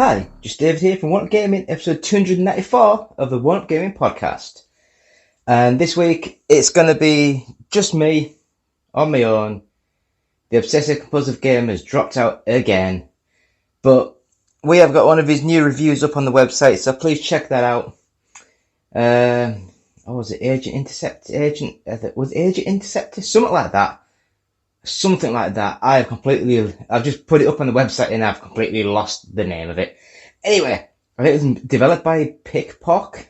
Hi, just David here from One Up Gaming, episode 294 of the One Up Gaming podcast. And this week, it's going to be just me, on my own. The Obsessive Compulsive Gamer has dropped out again. But we have got one of his new reviews up on the website, so please check that out. Was it Agent Interceptor? Was it Agent Interceptor? Something like that. I've just put it up on the website and I've completely lost the name of it. Anyway, I think it was developed by Pickpock.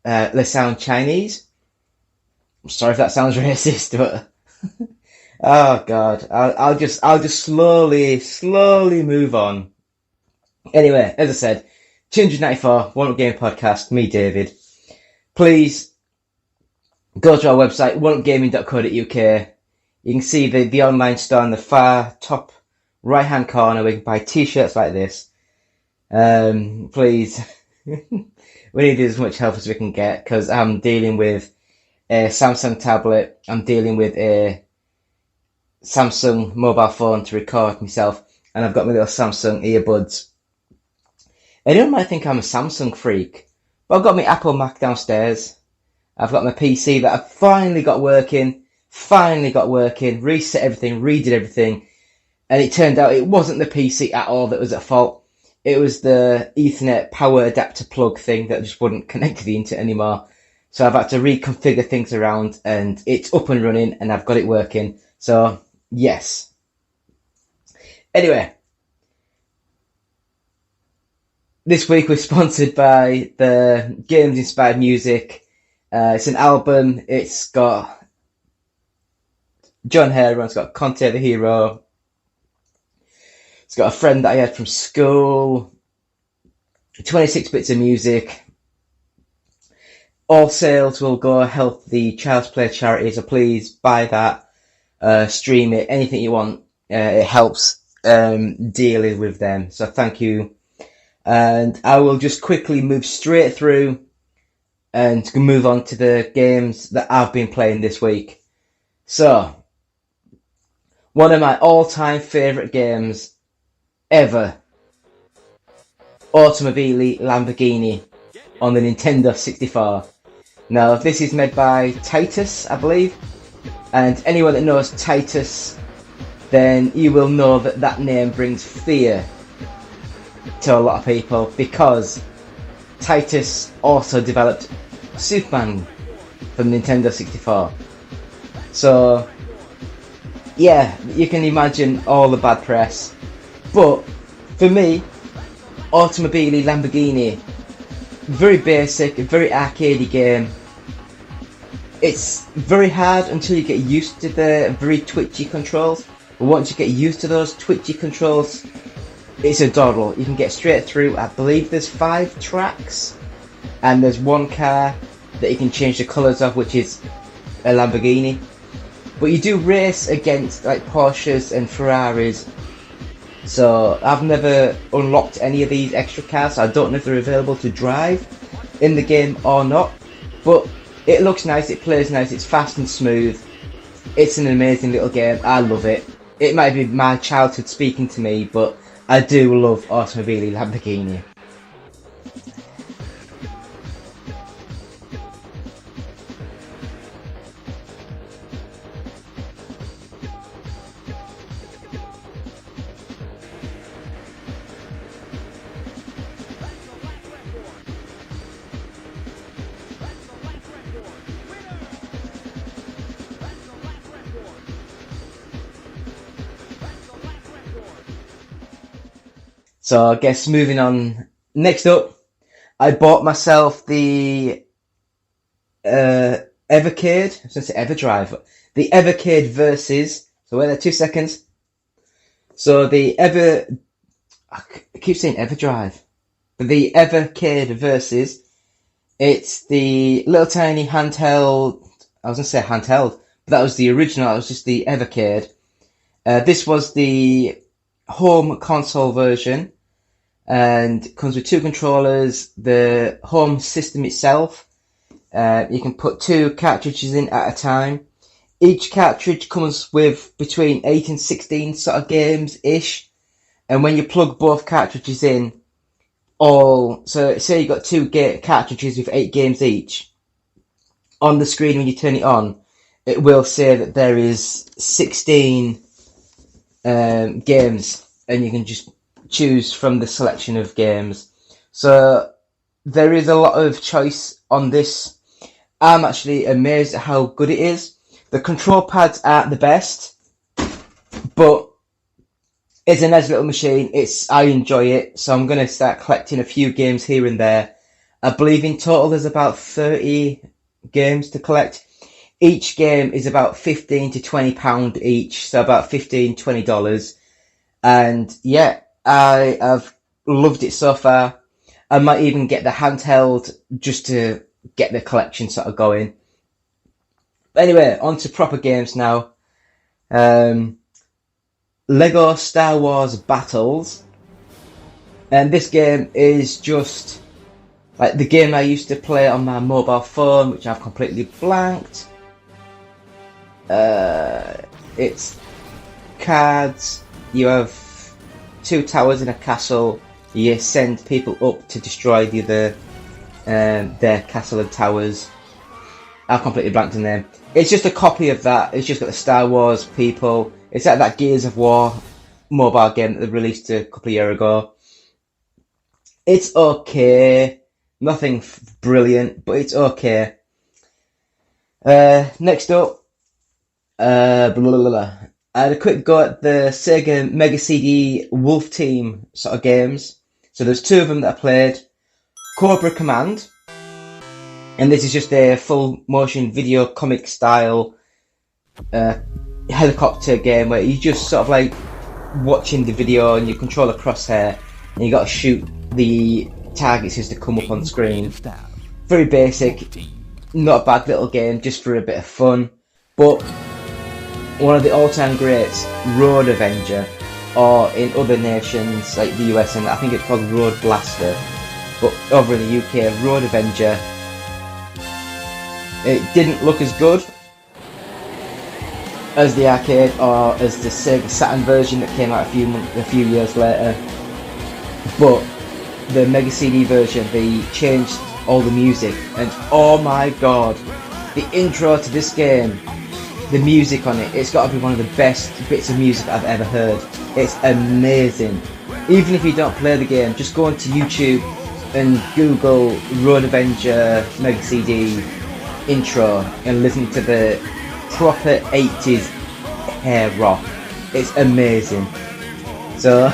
They sound Chinese. I'm sorry if that sounds racist, but oh god, I'll just slowly move on. Anyway, as I said, 294 One Up Game Podcast. Me, David. Please go to our website oneupgaming.co.uk. You can see the online store in the far top right hand corner. We can buy t-shirts like this. Please, we need as much help as we can get because I'm dealing with a Samsung tablet. I'm dealing with a Samsung mobile phone to record myself, and I've got my little Samsung earbuds. Anyone might think I'm a Samsung freak, but I've got my Apple Mac downstairs. I've got my PC that I've finally got working, reset everything, redid everything, and it turned out it wasn't the PC at all that was at fault. It was the Ethernet power adapter plug thing that just wouldn't connect to the internet anymore. So I've had to reconfigure things around, and it's up and running, and I've got it working. So, yes. Anyway, this week we're sponsored by the Games Inspired Music. It's an album. It's got John Hare, it's got Conte the Hero. It's got a friend that I had from school. 26 bits of music. All sales will go help the Child's Play charity, so please buy that, stream it, anything you want. It helps dealing with them, so thank you. And I will just quickly move straight through and move on to the games that I've been playing this week. So, one of my all-time favourite games ever, Automobili Lamborghini on the Nintendo 64. Now, this is made by Titus, I believe, and anyone that knows Titus, then you will know that that name brings fear to a lot of people, because Titus also developed Superman for the Nintendo 64. So, yeah, you can imagine all the bad press. But, for me, Automobili Lamborghini, very basic, very arcadey game. It's very hard until you get used to the very twitchy controls. But once you get used to those twitchy controls, it's adorable. You can get straight through. I believe there's 5 tracks, and there's one car that you can change the colours of, which is a Lamborghini. But you do race against like Porsches and Ferraris. So I've never unlocked any of these extra cars, so I don't know if they're available to drive in the game or not. But it looks nice, it plays nice, it's fast and smooth. It's an amazing little game. I love it. It might be my childhood speaking to me, but I do love Automobili Lamborghini. So I guess moving on, next up, I bought myself the Evercade, I was going to say Everdrive, but the Evercade Versus, so wait there 2 seconds. So I keep saying Everdrive, but the Evercade Versus, it's the little tiny handheld, I was going to say handheld, but that was the original, it was just the Evercade. This was the home console version, and comes with 2 controllers, the home system itself. You can put 2 cartridges in at a time. Each cartridge comes with between 8 and 16 sort of games-ish. And when you plug both cartridges in, all. So say you got two cartridges with 8 games each. On the screen when you turn it on, it will say that there is 16 games, and you can just choose from the selection of games. So there is a lot of choice on this. I'm actually amazed at how good it is. The control pads aren't the best, but it's a nice little machine. I enjoy it, so I'm going to start collecting a few games here and there. I believe in total there's about 30 games to collect. Each game is about £15 to £20 each, so about $15-20. And yeah, I have loved it so far. I might even get the handheld just to get the collection sort of going. But anyway, on to proper games now. Lego Star Wars Battles. And this game is just like the game I used to play on my mobile phone, which I've completely blanked. It's cards. You have 2 towers in a castle. You send people up to destroy the other their castle and towers. I've completely blanked the name. It's just a copy of that. It's just got the Star Wars people. It's like that Gears of War mobile game that they released a couple of years ago. It's okay. Nothing brilliant, but it's okay. Next up, I had a quick go at the Sega Mega CD Wolf Team sort of games. So there's 2 of them that I played. Cobra Command, and this is just a full motion video comic style helicopter game where you just sort of like watching the video and you control a crosshair and you got to shoot the targets as they come up on screen. Very basic, not a bad little game, just for a bit of fun. But one of the all-time greats, Road Avenger, or in other nations like the US, and I think it's called Road Blaster, but over in the UK, Road Avenger. It didn't look as good as the arcade or as the Sega Saturn version that came out a few years later, but the Mega CD version, they changed all the music, and oh my god, the intro to this game, the music on it, it's got to be one of the best bits of music I've ever heard. It's amazing. Even if you don't play the game, just go onto YouTube and Google Road Avenger Mega CD intro and listen to the proper 80s hair rock. It's amazing. So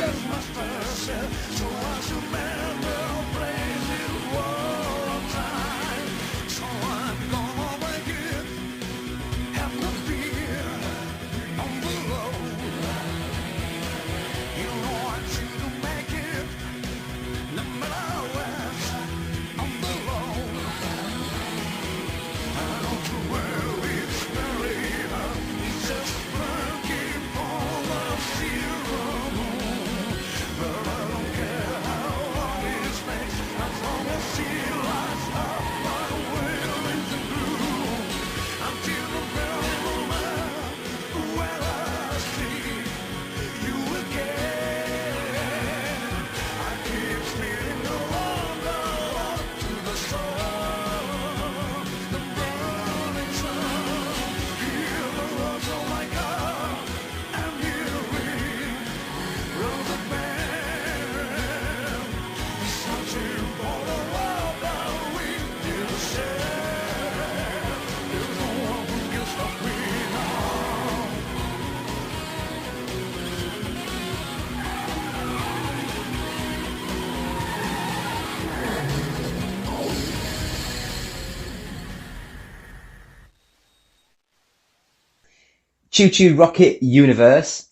Choo Choo Rocket Universe.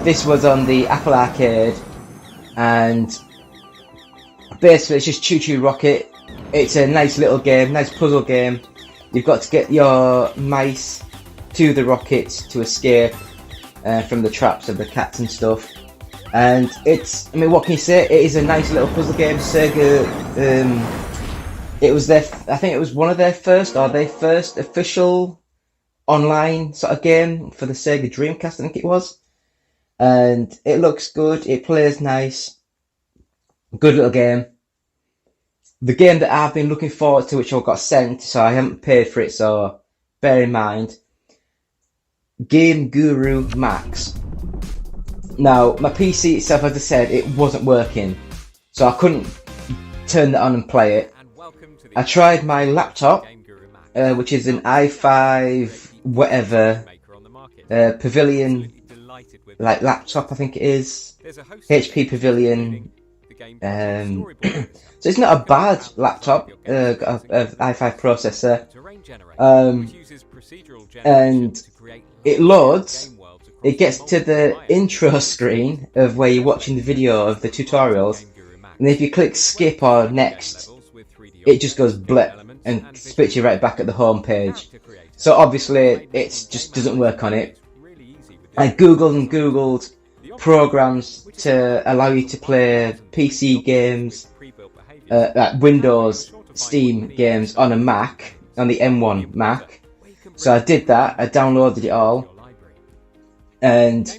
This was on the Apple Arcade, and basically it's just Choo Choo Rocket. It's a nice little game, nice puzzle game. You've got to get your mice to the rockets to escape from the traps of the cats and stuff. And it's, I mean, what can you say? It is a nice little puzzle game. Sega, it was their, I think it was one of their first, or their first official online sort of game for the Sega Dreamcast, I think it was. And it looks good, it plays nice. Good little game. The game that I've been looking forward to, which I got sent, so I haven't paid for it, so bear in mind. Game Guru Max. Now, my PC itself, as I said, it wasn't working, so I couldn't turn that on and play it. I tried my laptop, which is an i5 whatever Pavilion like laptop, I think it is. HP Pavilion. So it's not a bad laptop. Got a i5 processor, and it loads. It gets to the intro screen of where you're watching the video of the tutorials, and if you click skip or next, it just goes blip and spits you right back at the home page. So obviously it just doesn't work on it. I googled and googled programs to allow you to play PC games, like Windows, Steam games on a Mac, on the M1 Mac. So I did that, I downloaded it all, and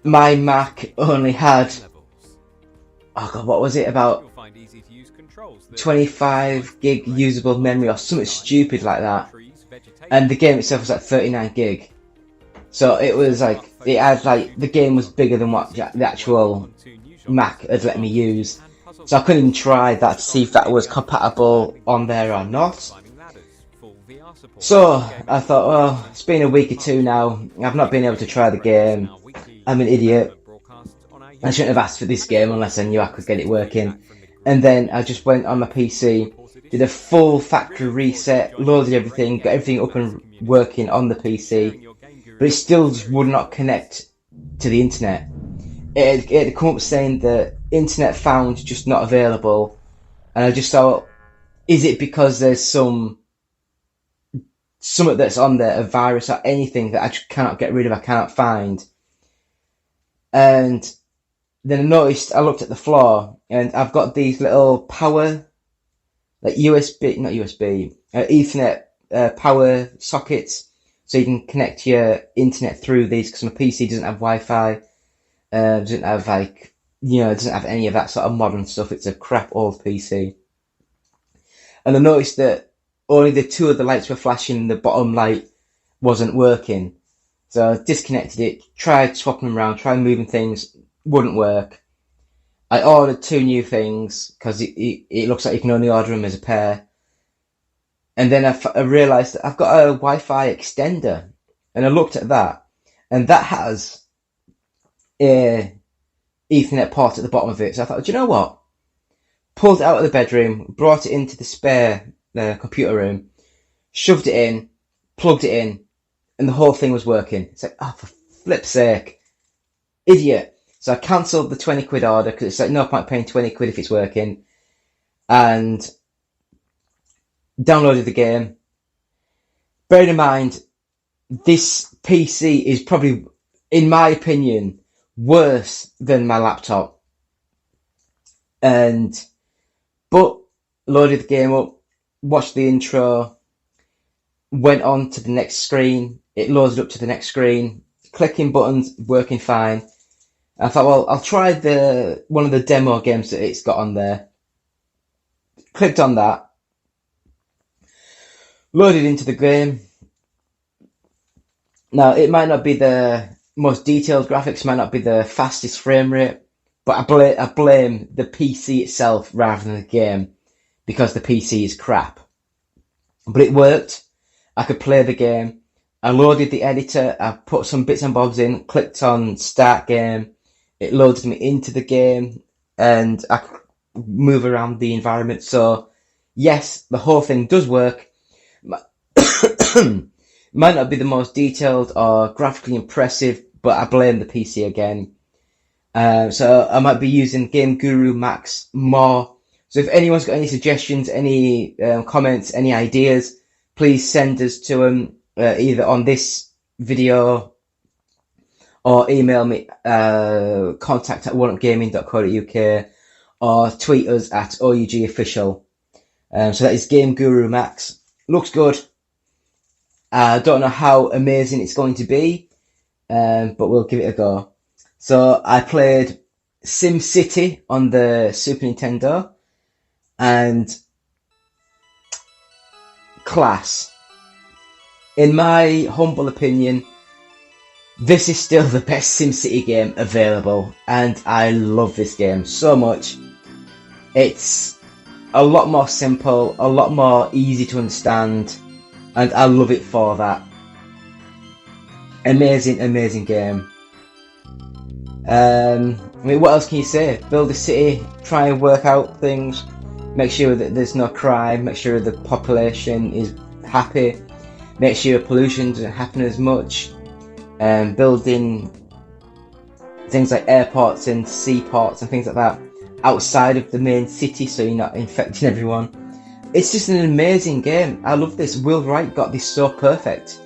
my Mac only had, oh god, what was it, about 25 gig usable memory or something stupid like that, and the game itself was like 39 gig. So it was like, it had like, the game was bigger than what the actual Mac had let me use. So I couldn't even try that to see if that was compatible on there or not. So I thought, well, it's been a week or two now, I've not been able to try the game, I'm an idiot, I shouldn't have asked for this game unless I knew I could get it working. And then I just went on my PC, did a full factory reset, loaded everything, got everything up and working on the PC, but it still just would not connect to the internet. It had come up saying that internet found just not available, and I just thought, is it because there's something that's on there, a virus or anything that I just cannot get rid of, I cannot find? And then I noticed, I looked at the floor, and I've got these little power, like Ethernet power sockets, so you can connect your internet through these, because my PC doesn't have Wi-Fi, doesn't have doesn't have any of that sort of modern stuff, it's a crap old PC. And I noticed that only the two of the lights were flashing, the bottom light wasn't working. So I disconnected it, tried swapping them around, tried moving things, wouldn't work. I ordered 2 new things, because it looks like you can only order them as a pair. And then I realised that I've got a Wi-Fi extender, and I looked at that, and that has a Ethernet port at the bottom of it. So I thought, do you know what? Pulled it out of the bedroom, brought it into the spare computer room, shoved it in, plugged it in, and the whole thing was working. It's like, oh, for flip's sake, idiot. So I cancelled the 20 quid order, because it's like no point paying 20 quid if it's working, and downloaded the game. Bearing in mind, this PC is probably, in my opinion, worse than my laptop. But loaded the game up, watched the intro, went on to the next screen, it loaded up to the next screen, clicking buttons, working fine. I thought, well, I'll try one of the demo games that it's got on there. Clicked on that, loaded into the game. Now, it might not be the most detailed graphics, might not be the fastest frame rate, but I blame the PC itself rather than the game, because the PC is crap. But it worked. I could play the game. I loaded the editor, I put some bits and bobs in, clicked on start game, it loaded me into the game, and I could move around the environment. So yes, the whole thing does work. Might not be the most detailed or graphically impressive, but I blame the PC again. So I might be using Game Guru Max more. So if anyone's got any suggestions, any comments, any ideas, please send us to them either on this video or email me contact@oneupgaming.co.uk or tweet us at OUGofficial. So that is Game Guru Max. Looks good. I don't know how amazing it's going to be, but we'll give it a go. So I played SimCity on the Super Nintendo, and class. In my humble opinion, this is still the best SimCity game available, and I love this game so much. It's a lot more simple, a lot more easy to understand, and I love it for that. Amazing, amazing game. I mean, what else can you say? Build a city, try and work out things, make sure that there's no crime, make sure the population is happy, make sure pollution doesn't happen as much, building things like airports and seaports and things like that outside of the main city so you're not infecting everyone. It's just an amazing game. I love this. Will Wright got this so perfect,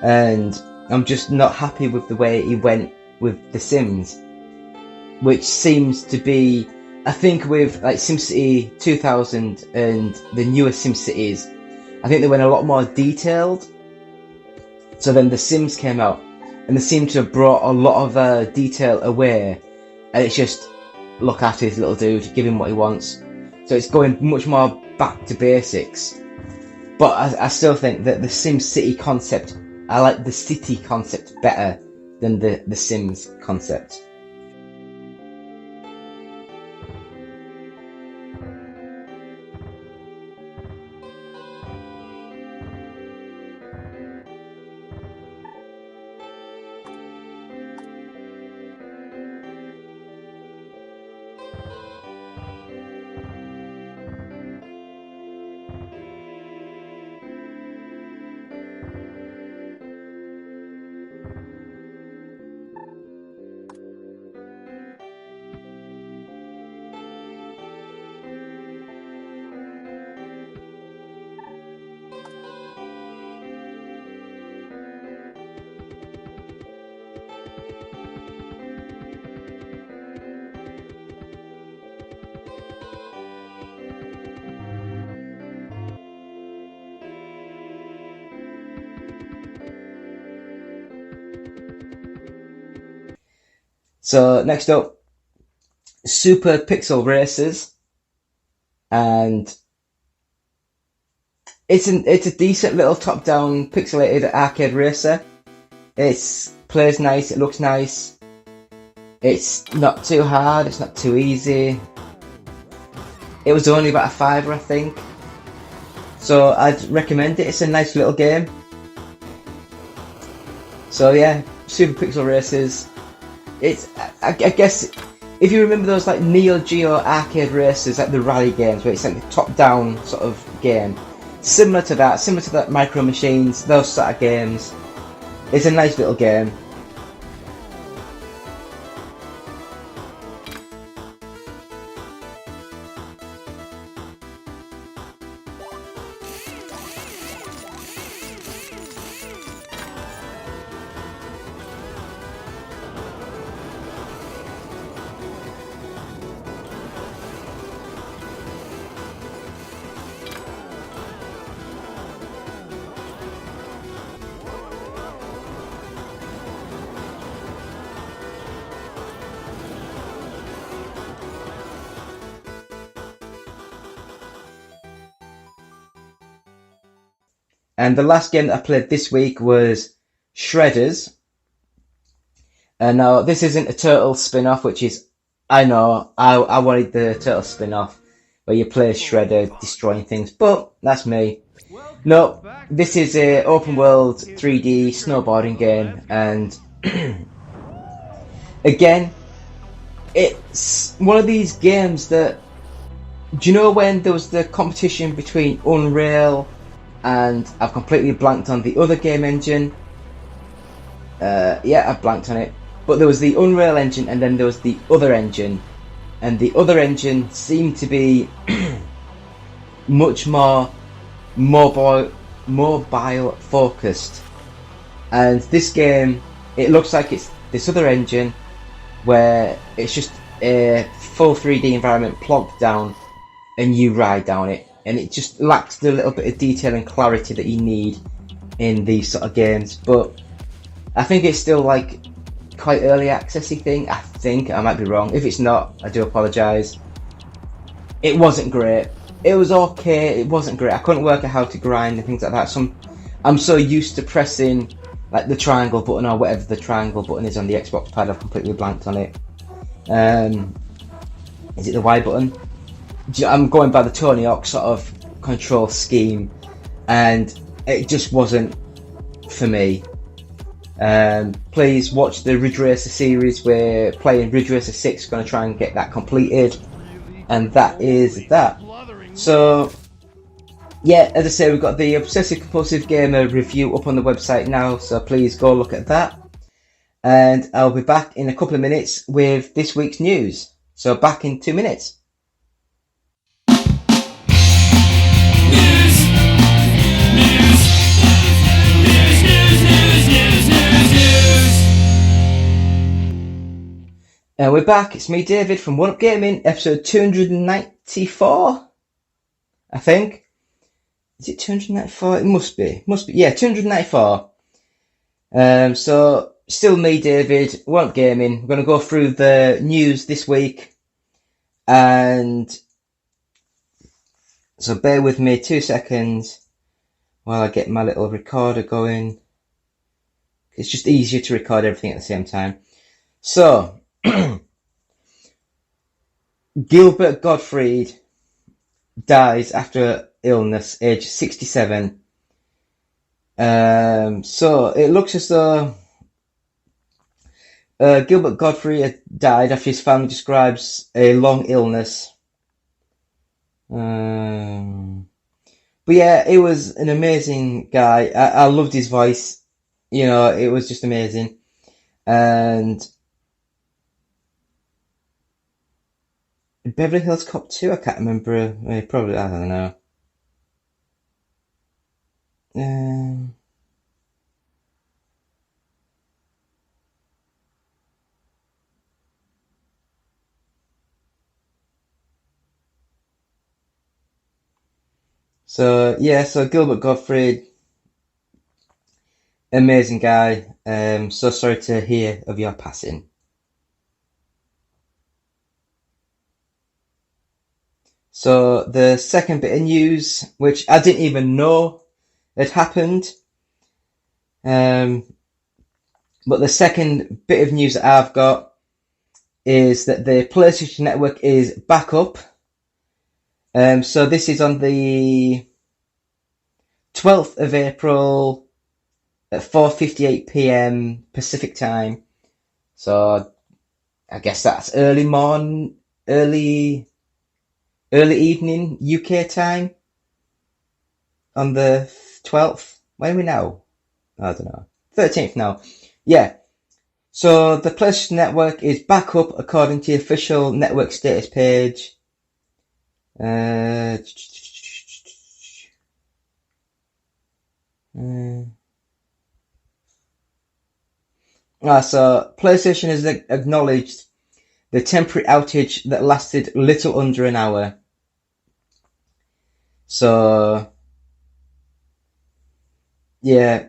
and I'm just not happy with the way he went with The Sims, which seems to be, I think with like SimCity 2000 and the newer SimCities, I think they went a lot more detailed. So then The Sims came out, and they seem to have brought a lot of detail away, and it's just, look after this little dude, give him what he wants. So it's going much more back to basics. But I still think that the SimCity concept, I like the city concept better than the Sims concept. So next up, Super Pixel Racers, and it's a decent little top-down pixelated arcade racer. It plays nice, it looks nice. It's not too hard, it's not too easy. It was only about a $5, I think. So I'd recommend it. It's a nice little game. So yeah, Super Pixel Racers. It's, I guess, if you remember those like Neo Geo arcade races, like the rally games, where it's like a top-down sort of game, similar to that Micro Machines, those sort of games. It's a nice little game. And the last game that I played this week was Shredders. And now this isn't a Turtle spin-off, which is, I know, I wanted the Turtle spin-off where you play Shredder destroying things, but that's me. No, this is a open world 3D snowboarding game, and again, it's one of these games that, do you know when there was the competition between Unreal and I've completely blanked on the other game engine? Yeah, I've blanked on it. But there was the Unreal Engine and then there was the other engine. And the other engine seemed to be much more mobile focused. And this game, it looks like it's this other engine where it's just a full 3D environment plonked down and you ride down it. And it just lacks the little bit of detail and clarity that you need in these sort of games. But I think it's still like quite early accessy thing. I think I might be wrong. If it's not, I do apologise. It wasn't great. It was okay. It wasn't great. I couldn't work out how to grind and things like that. I'm so used to pressing like the triangle button or whatever the triangle button is on the Xbox pad. I've completely blanked on it. Is it the Y button? I'm going by the Tony Hawk sort of control scheme, and it just wasn't for me. Please watch the Ridge Racer series. We're playing Ridge Racer 6, going to try and get that completed, and that is that. So yeah, as I say, we've got the Obsessive Compulsive Gamer review up on the website now, so please go look at that. And I'll be back in a couple of minutes with this week's news. So back in 2 minutes. And we're back. It's me, David, from One Up Gaming, episode 294, I think. Is it 294? It must be. Yeah, 294. So, still me, David, One Up Gaming. We're going to go through the news this week. And so bear with me 2 seconds while I get my little recorder going. It's just easier to record everything at the same time. So, Gilbert Gottfried dies after illness, age 67. So it looks as though Gilbert Gottfried died after his family describes a long illness. But yeah, he was an amazing guy. I loved his voice. You know, it was just amazing. And Beverly Hills Cop 2, I can't remember. Probably, I don't know. So yeah, so Gilbert Gottfried, amazing guy. So sorry to hear of your passing. So the second bit of news, which I didn't even know had happened, but the second bit of news that I've got is that the PlayStation Network is back up. So this is on the 12th of April at 4:58 p.m. Pacific time. So I guess that's early evening UK time on the 12th. When are we now? I don't know. 13th now. Yeah. So the PlayStation Network is back up according to the official network status page. So PlayStation has acknowledged the temporary outage that lasted little under an hour. So yeah,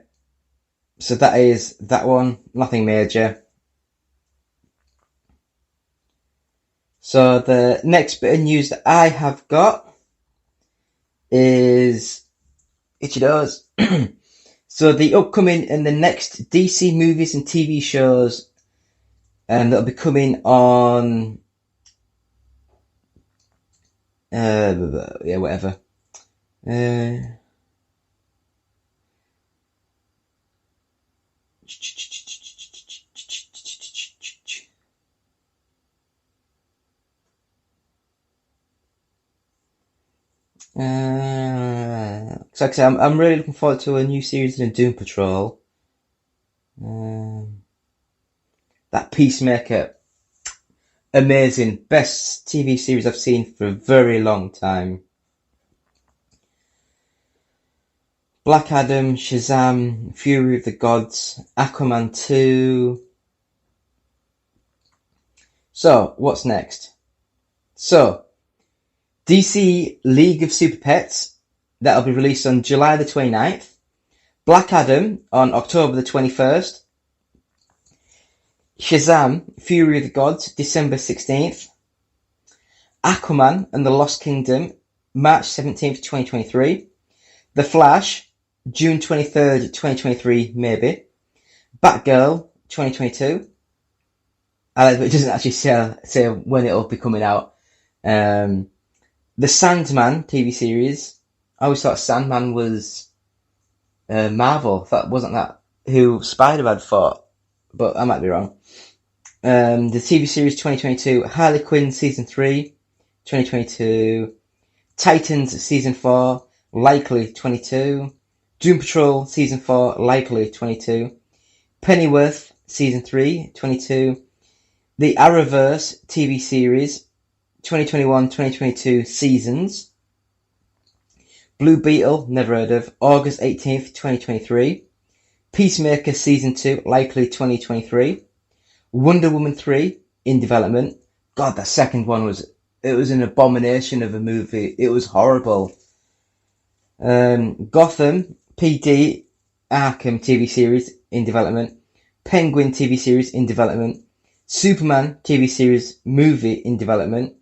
so that is that one, nothing major. So the next bit of news that I have got is Itchy Doors. So the upcoming and the next DC movies and TV shows that'll be coming on yeah, whatever. So like I say, I'm really looking forward to a new series in Doom Patrol. That Peacemaker, amazing, best TV series I've seen for a very long time. Black Adam, Shazam, Fury of the Gods, Aquaman 2. So, what's next? So, DC League of Super Pets, that'll be released on July the 29th. Black Adam on October the 21st. Shazam! Fury of the Gods, December 16th. Aquaman and the Lost Kingdom, March 17th, 2023. The Flash, June 23rd, 2023, maybe. Batgirl, 2022. It doesn't actually say when it'll be coming out. The Sandman TV series. I always thought Sandman was Marvel. Wasn't that who Spider-Man fought? But I might be wrong. The TV series 2022, Harley Quinn Season 3, 2022. Titans Season 4, likely 22. Doom Patrol Season 4, likely 22. Pennyworth Season 3, 22. The Arrowverse TV series, 2021-2022 seasons. Blue Beetle, never heard of, August 18th, 2023. Peacemaker Season 2, likely 2023. Wonder Woman 3, in development. God, that second one was an abomination of a movie. It was horrible. Gotham PD Arkham TV series, in development. Penguin TV series, in development. Superman TV series movie, in development.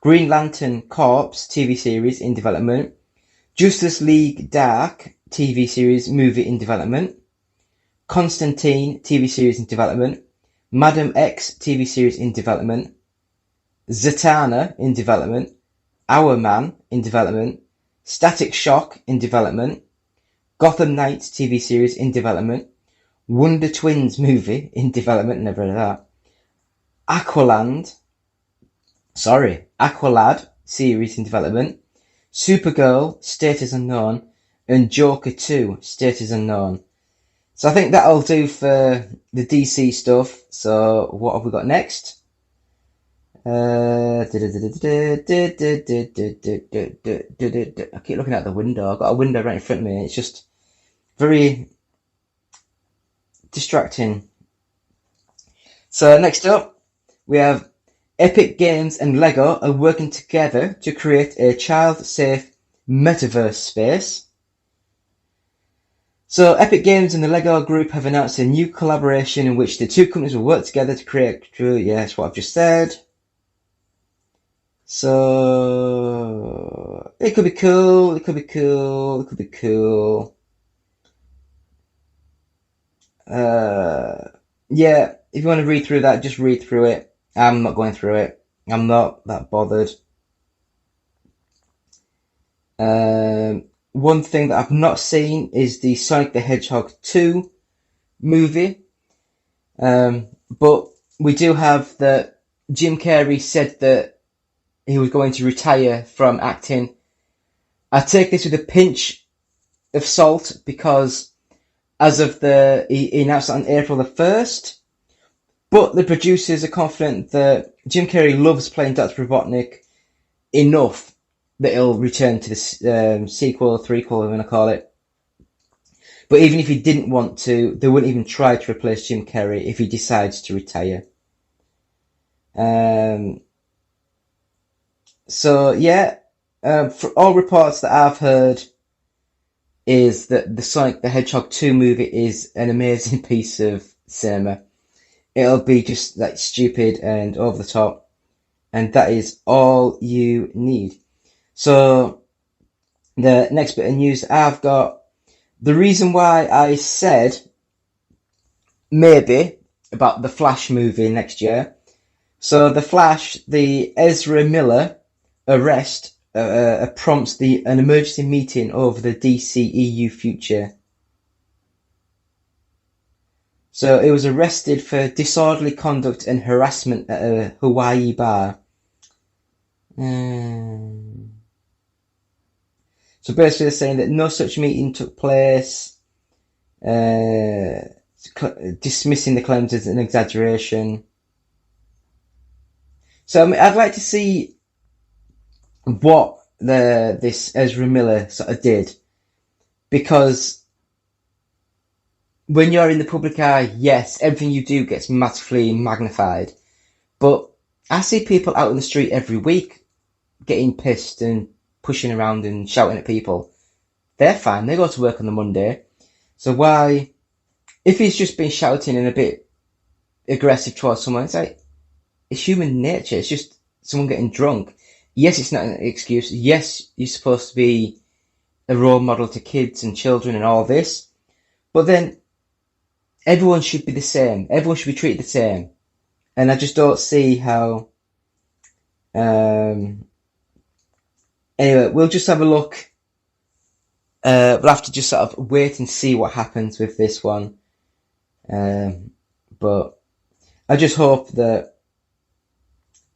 Green Lantern Corps TV series, in development. Justice League Dark TV series movie, in development. Constantine TV series, in development. Madam X TV series, in development. Zatanna, in development. Our Man, in development. Static Shock, in development. Gotham Knights TV series, in development. Wonder Twins movie, in development, never heard of that. Aqualad series, in development. Supergirl, status unknown. And Joker 2, status unknown. So I think that'll do for the DC stuff. So what have we got next? I keep looking out the window. I've got a window right in front of me. It's just very distracting. So next up, we have Epic Games and Lego are working together to create a child-safe metaverse space. So Epic Games and the Lego Group have announced a new collaboration in which the two companies will work together to create... Yes, what I've just said. So it could be cool. Yeah, if you want to read through that, just read through it. I'm not going through it. I'm not that bothered. One thing that I've not seen is the Sonic the Hedgehog 2 movie. But we do have that Jim Carrey said that he was going to retire from acting. I take this with a pinch of salt because as of he announced it on April the 1st, but the producers are confident that Jim Carrey loves playing Dr. Robotnik enough that he'll return to the sequel, threequel, whatever you want to call it. But even if he didn't want to, they wouldn't even try to replace Jim Carrey if he decides to retire. So yeah, for all reports that I've heard is that the Sonic the Hedgehog 2 movie is an amazing piece of cinema. It'll be just like stupid and over the top, and that is all you need. So the next bit of news I've got, the reason why I said maybe about the Flash movie next year. So the Flash, the Ezra Miller arrest prompts an emergency meeting over the DC-EU future. So he was arrested for disorderly conduct and harassment at a Hawaii bar. So basically they're saying that no such meeting took place, dismissing the claims as an exaggeration. So I'd like to see what this Ezra Miller sort of did, because when you're in the public eye, yes, everything you do gets massively magnified, but I see people out in the street every week getting pissed and pushing around and shouting at people. They're fine, they go to work on the Monday, so why, if he's just been shouting and a bit aggressive towards someone. It's like, it's human nature. It's just someone getting drunk. Yes, it's not an excuse. Yes, you're supposed to be a role model to kids and children and all this. But then everyone should be the same. Everyone should be treated the same. And I just don't see how... Anyway, we'll just have a look. We'll have to just sort of wait and see what happens with this one. But I just hope that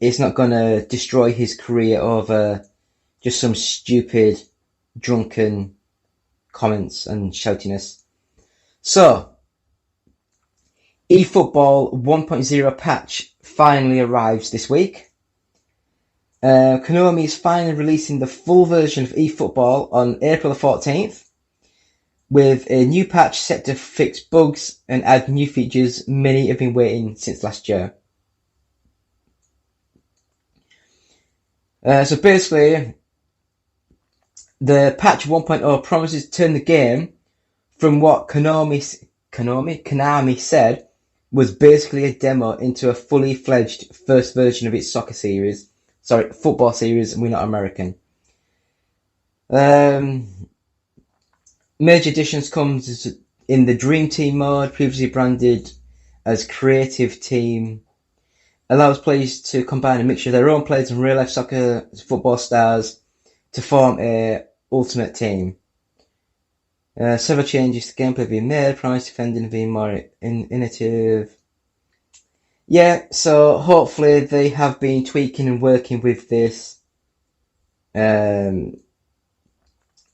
it's not going to destroy his career over just some stupid, drunken comments and shoutiness. So, eFootball 1.0 patch finally arrives this week. Konami is finally releasing the full version of eFootball on April the 14th, with a new patch set to fix bugs and add new features many have been waiting since last year. So basically, the patch 1.0 promises to turn the game from what Konami said was basically a demo into a fully fledged first version of its football series, and we're not American. Major additions comes in the Dream Team mode, previously branded as Creative Team. Allows players to combine a mixture of their own players and real-life soccer football stars to form a ultimate team. Several changes to gameplay being made, promise defending being more innovative. Yeah, so hopefully they have been tweaking and working with this. And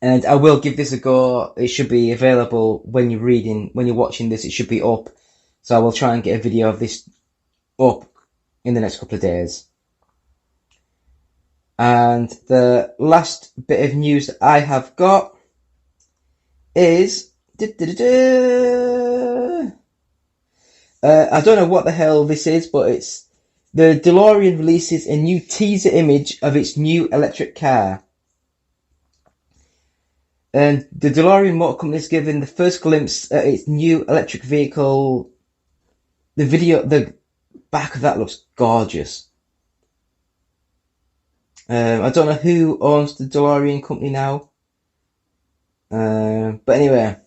I will give this a go. It should be available when you're watching this, it should be up. So I will try and get a video of this up in the next couple of days. And the last bit of news that I have got is... I don't know what the hell this is, but it's the DeLorean releases a new teaser image of its new electric car. And the DeLorean Motor Company is given the first glimpse at its new electric vehicle. The back of that looks gorgeous. I don't know who owns the DeLorean company now. But anyway.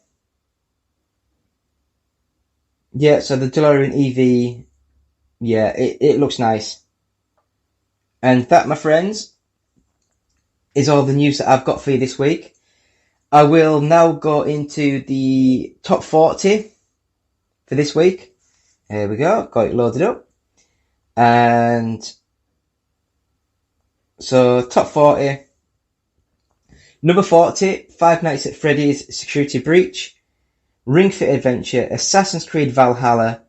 Yeah, so the DeLorean EV, yeah, it looks nice. And that, my friends, is all the news that I've got for you this week. I will now go into the top 40 for this week. Here we go, got it loaded up. And so, top 40. Number 40, Five Nights at Freddy's Security Breach. Ring Fit Adventure, Assassin's Creed Valhalla,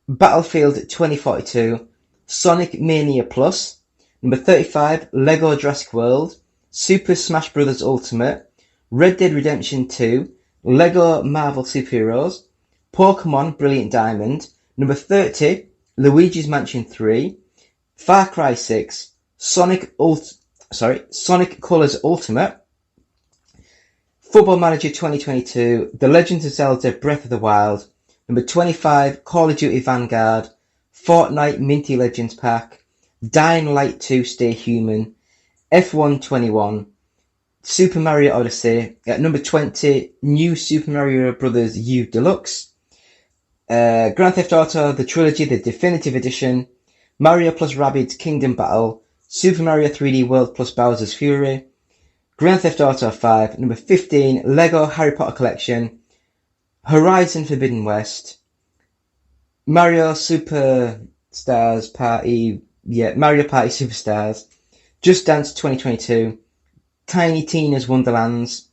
Battlefield 2042, Sonic Mania Plus. Number 35, Lego Jurassic World, Super Smash Bros. Ultimate, Red Dead Redemption 2, Lego Marvel Superheroes, Pokemon Brilliant Diamond. Number 30, Luigi's Mansion 3, Far Cry 6, Sonic Colors Ultimate, Football Manager 2022, The Legend of Zelda Breath of the Wild. Number 25, Call of Duty Vanguard, Fortnite Minty Legends Pack, Dying Light 2 Stay Human, F1 21, Super Mario Odyssey. At number 20, New Super Mario Bros. U Deluxe, Grand Theft Auto The Trilogy The Definitive Edition, Mario plus Rabbids Kingdom Battle, Super Mario 3D World plus Bowser's Fury, Grand Theft Auto 5, number 15, Lego Harry Potter Collection, Horizon Forbidden West, Mario Superstars Party, Mario Party Superstars, Just Dance 2022, Tiny Tina's Wonderlands,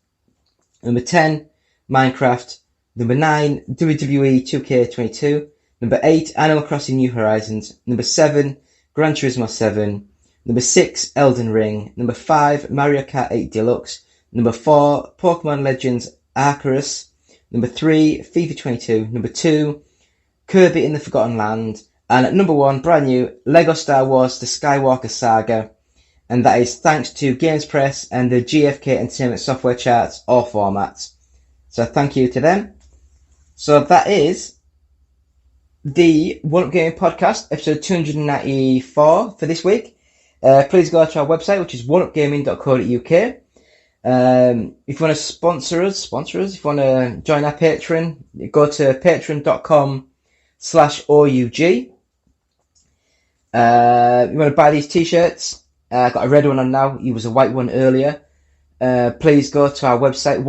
number 10, Minecraft, number 9, WWE 2K22, number 8, Animal Crossing New Horizons, number 7, Gran Turismo 7, number 6, Elden Ring. Number 5, Mario Kart 8 Deluxe. Number 4, Pokemon Legends Arceus. Number 3, FIFA 22. Number 2, Kirby in the Forgotten Land. And at number 1, brand new, Lego Star Wars The Skywalker Saga. And that is thanks to Games Press and the GFK Entertainment Software Charts, all formats. So thank you to them. So that is the One Up Gaming Podcast, episode 294 for this week. Please go to our website, which is oneupgaming.co.uk. If you want to sponsor us, if you want to join our Patreon, go to patreon.com/OUG. You want to buy these t-shirts? I've got a red one on now. It was a white one earlier. Please go to our website,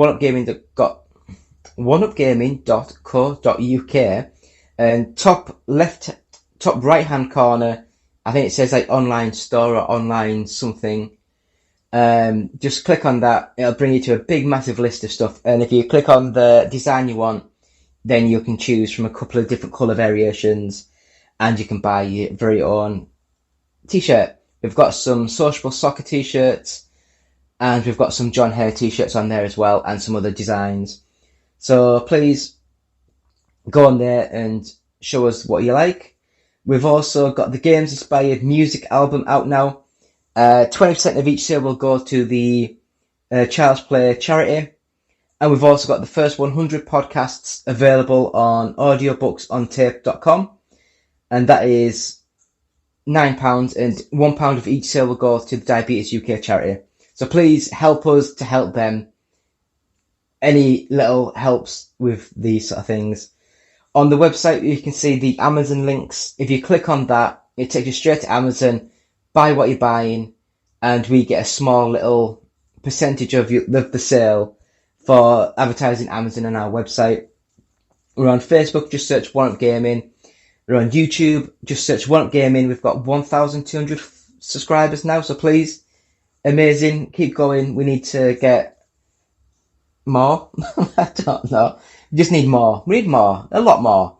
oneupgaming.co.uk, and top right hand corner, I think it says like online store or online something. Just click on that. It'll bring you to a big massive list of stuff, and if you click on the design you want, then you can choose from a couple of different colour variations, and you can buy your very own t-shirt. We've got some sociable soccer t-shirts, and we've got some John Hare t-shirts on there as well, and some other designs. So please go on there and show us what you like. We've also got the Games Inspired music album out now. 20% of each sale will go to the Child's Play charity. And we've also got the first 100 podcasts available on audiobooksontape.com. And that is £9, and £1 of each sale will go to the Diabetes UK charity. So please help us to help them. Any little helps with these sort of things. On the website, you can see the Amazon links. If you click on that, it takes you straight to Amazon. Buy what you're buying, and we get a small little percentage of the sale for advertising Amazon on our website. We're on Facebook, just search One Up Gaming. We're on YouTube, just search One Up Gaming. We've got 1,200 subscribers now, so please, amazing, keep going. We need to get more. I don't know. We just need more. We need more. A lot more.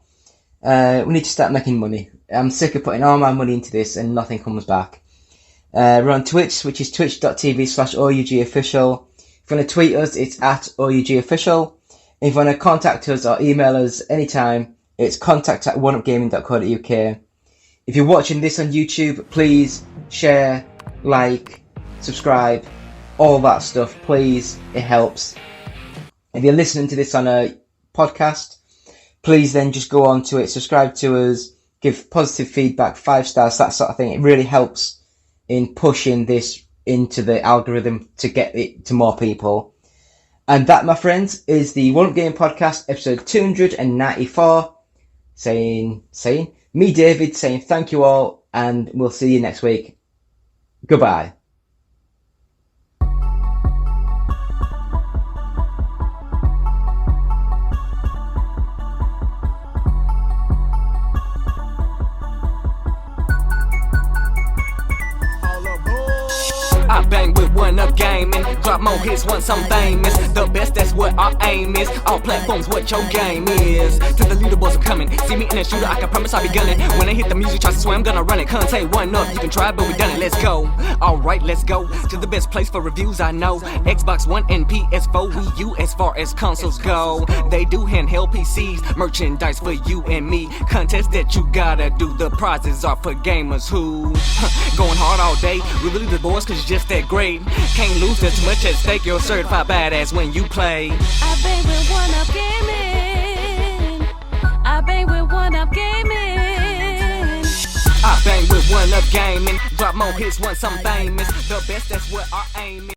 We need to start making money. I'm sick of putting all my money into this and nothing comes back. We're on Twitch, which is twitch.tv/OUGofficial. If you want to tweet us, it's @OUGofficial. If you want to contact us or email us anytime, it's contact@oneupgaming.co.uk. If you're watching this on YouTube, please share, like, subscribe, all that stuff. Please, it helps. If you're listening to this on a podcast, please then just go on to it, subscribe to us, give positive feedback, 5 stars, that sort of thing. It really helps in pushing this into the algorithm to get it to more people. And that, my friends, is the One Up Game Podcast, episode 294. Saying, me, David, saying thank you all, and we'll see you next week. Goodbye. I bang with One Up Gaming, drop more hits once I'm famous. The best, that's what our aim is. All platforms, what your game is. To the leaderboards, I'm coming. See me in that shooter, I can promise I'll be gunning. When I hit the music charts, I swear I'm gonna run it. Can't take One Up, you can try, but we done it. Let's go. Alright, let's go to the best place for reviews I know. Xbox One and PS4, Wii U as far as consoles go. They do handheld PCs, merchandise for you and me. Contests that you gotta do, the prizes are for gamers who going hard all day. We really the boys, cause you're just that great. Can't lose, there's too much at stake. You're a certified badass when you play. I bang with One Up Gaming. I bang with One Up Gaming. I bang with One Up Gaming, drop more hits once I'm famous. The best, that's what our aim is.